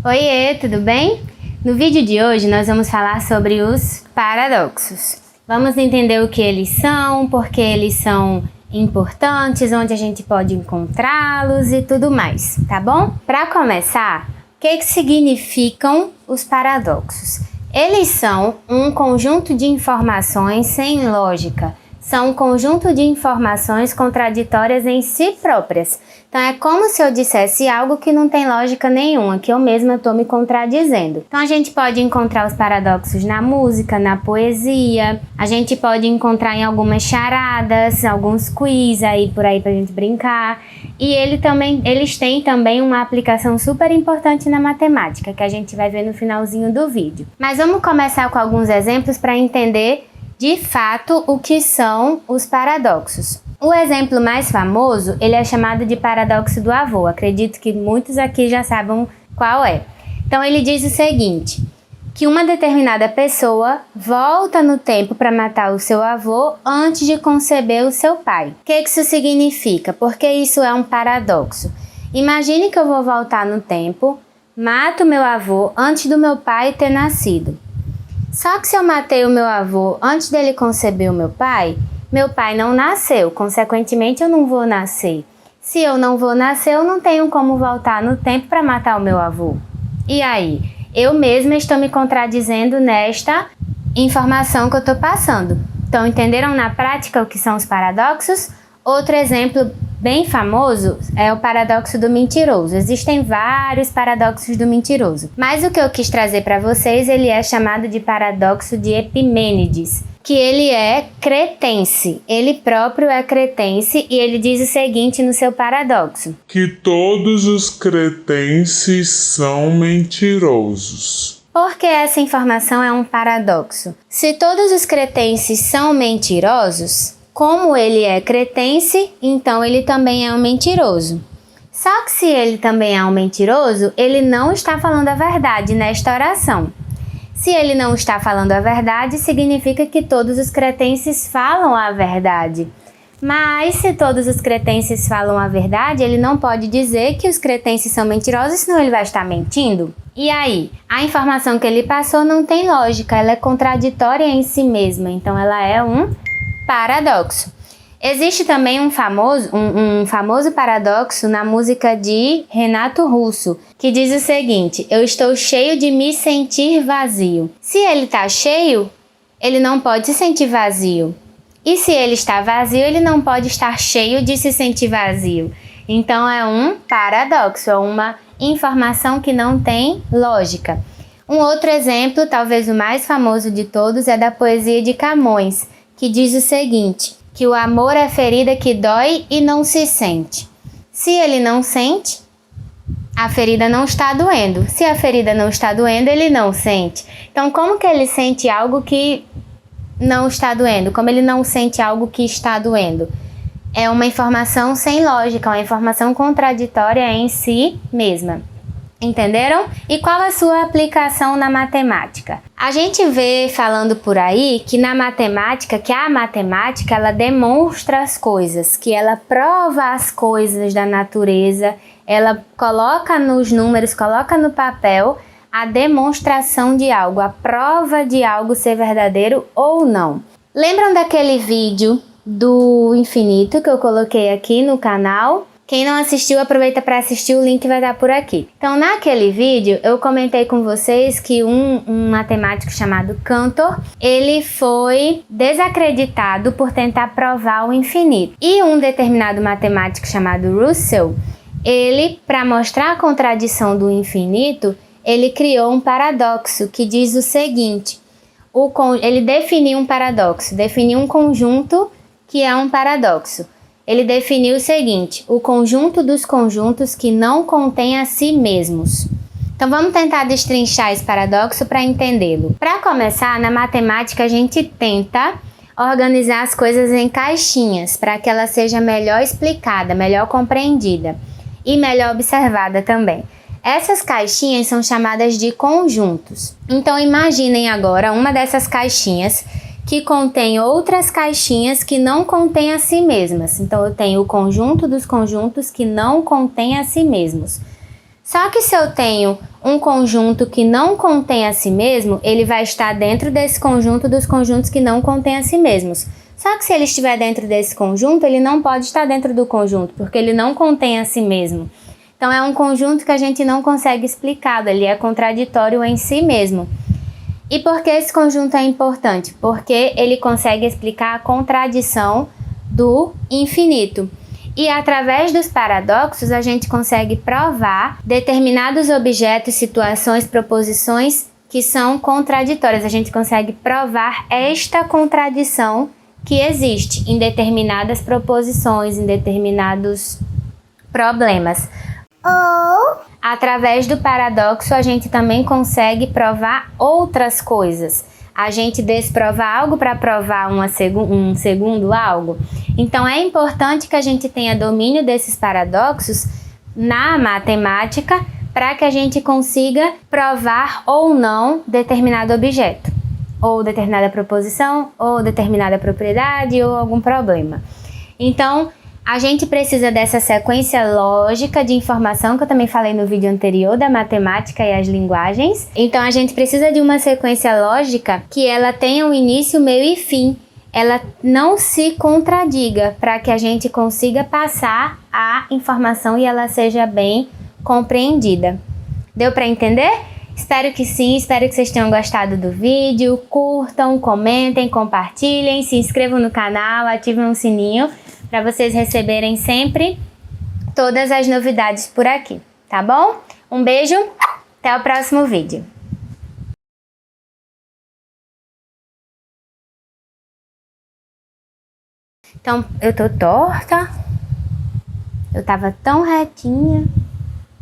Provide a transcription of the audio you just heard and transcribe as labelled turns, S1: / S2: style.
S1: Oiê, tudo bem? No vídeo de hoje nós vamos falar sobre os paradoxos. Vamos entender o que eles são, por que eles são importantes, onde a gente pode encontrá-los e tudo mais, tá bom? Para começar, o que significam os paradoxos? Eles são um conjunto de informações sem lógica. São um conjunto de informações contraditórias em si próprias. Então é como se eu dissesse algo que não tem lógica nenhuma, que eu mesma estou me contradizendo. Então a gente pode encontrar os paradoxos na música, na poesia, a gente pode encontrar em algumas charadas, alguns quiz aí por aí pra gente brincar. E eles têm também uma aplicação super importante na matemática, que a gente vai ver no finalzinho do vídeo. Mas vamos começar com alguns exemplos para entender de fato o que são os paradoxos. O exemplo mais famoso, ele é chamado de paradoxo do avô. Acredito que muitos aqui já sabem qual é. Então ele diz o seguinte, que uma determinada pessoa volta no tempo para matar o seu avô antes de conceber o seu pai. O que isso significa? Porque isso é um paradoxo. Imagine que eu vou voltar no tempo, mato meu avô antes do meu pai ter nascido. Só que se eu matei o meu avô antes dele conceber o meu pai não nasceu, consequentemente eu não vou nascer. Se eu não vou nascer, eu não tenho como voltar no tempo para matar o meu avô. E aí? Eu mesma estou me contradizendo nesta informação que eu estou passando. Então, entenderam na prática o que são os paradoxos? Outro exemplo bem famoso é o paradoxo do mentiroso. Existem vários paradoxos do mentiroso, mas o que eu quis trazer para vocês, ele é chamado de paradoxo de Epimênides, que ele é cretense. Ele próprio é cretense e ele diz o seguinte no seu paradoxo:
S2: que todos os cretenses são mentirosos.
S1: Por que essa informação é um paradoxo? Se todos os cretenses são mentirosos, como ele é cretense, então ele também é um mentiroso. Só que se ele também é um mentiroso, ele não está falando a verdade nesta oração. Se ele não está falando a verdade, significa que todos os cretenses falam a verdade. Mas se todos os cretenses falam a verdade, ele não pode dizer que os cretenses são mentirosos, senão ele vai estar mentindo. E aí? A informação que ele passou não tem lógica, ela é contraditória em si mesma, então ela é um paradoxo. Existe também um famoso paradoxo na música de Renato Russo, que diz o seguinte: eu estou cheio de me sentir vazio. Se ele está cheio, ele não pode se sentir vazio. E se ele está vazio, ele não pode estar cheio de se sentir vazio. Então é um paradoxo, é uma informação que não tem lógica. Um outro exemplo, talvez o mais famoso de todos, é da poesia de Camões, que diz o seguinte, que o amor é ferida que dói e não se sente. Se ele não sente, a ferida não está doendo. Se a ferida não está doendo, ele não sente. Então, como que ele sente algo que não está doendo? Como ele não sente algo que está doendo? É uma informação sem lógica, uma informação contraditória em si mesma. Entenderam? E qual a sua aplicação na matemática? A gente vê falando por aí que a matemática ela demonstra as coisas, que ela prova as coisas da natureza, ela coloca nos números, coloca no papel a demonstração de algo, a prova de algo ser verdadeiro ou não. Lembram daquele vídeo do infinito que eu coloquei aqui no canal? Quem não assistiu, aproveita para assistir, o link vai estar por aqui. Então, naquele vídeo, eu comentei com vocês que um matemático chamado Cantor, ele foi desacreditado por tentar provar o infinito. E um determinado matemático chamado Russell, ele, para mostrar a contradição do infinito, ele criou um paradoxo que diz o seguinte, ele definiu um paradoxo, definiu um conjunto que é um paradoxo. Ele definiu o seguinte, o conjunto dos conjuntos que não contém a si mesmos. Então vamos tentar destrinchar esse paradoxo para entendê-lo. Para começar, na matemática a gente tenta organizar as coisas em caixinhas para que ela seja melhor explicada, melhor compreendida e melhor observada também. Essas caixinhas são chamadas de conjuntos. Então imaginem agora uma dessas caixinhas que contém outras caixinhas que não contêm a si mesmas. Então eu tenho o conjunto dos conjuntos que não contém a si mesmos. Só que se eu tenho um conjunto que não contém a si mesmo, ele vai estar dentro desse conjunto dos conjuntos que não contêm a si mesmos. Só que se ele estiver dentro desse conjunto, ele não pode estar dentro do conjunto, porque ele não contém a si mesmo. Então é um conjunto que a gente não consegue explicar, ele é contraditório em si mesmo. E por que esse conjunto é importante? Porque ele consegue explicar a contradição do infinito. E através dos paradoxos a gente consegue provar determinados objetos, situações, proposições que são contraditórias. A gente consegue provar esta contradição que existe em determinadas proposições, em determinados problemas. Ou, através do paradoxo, a gente também consegue provar outras coisas. A gente desprova algo para provar um segundo algo. Então, é importante que a gente tenha domínio desses paradoxos na matemática para que a gente consiga provar ou não determinado objeto, ou determinada proposição, ou determinada propriedade, ou algum problema. Então, a gente precisa dessa sequência lógica de informação que eu também falei no vídeo anterior da matemática e as linguagens. Então a gente precisa de uma sequência lógica que ela tenha um início, meio e fim. Ela não se contradiga para que a gente consiga passar a informação e ela seja bem compreendida. Deu para entender? Espero que sim, espero que vocês tenham gostado do vídeo. Curtam, comentem, compartilhem, se inscrevam no canal, ativem o sininho para vocês receberem sempre todas as novidades por aqui, tá bom? Um beijo, até o próximo vídeo. Então, eu tô torta, eu tava tão retinha.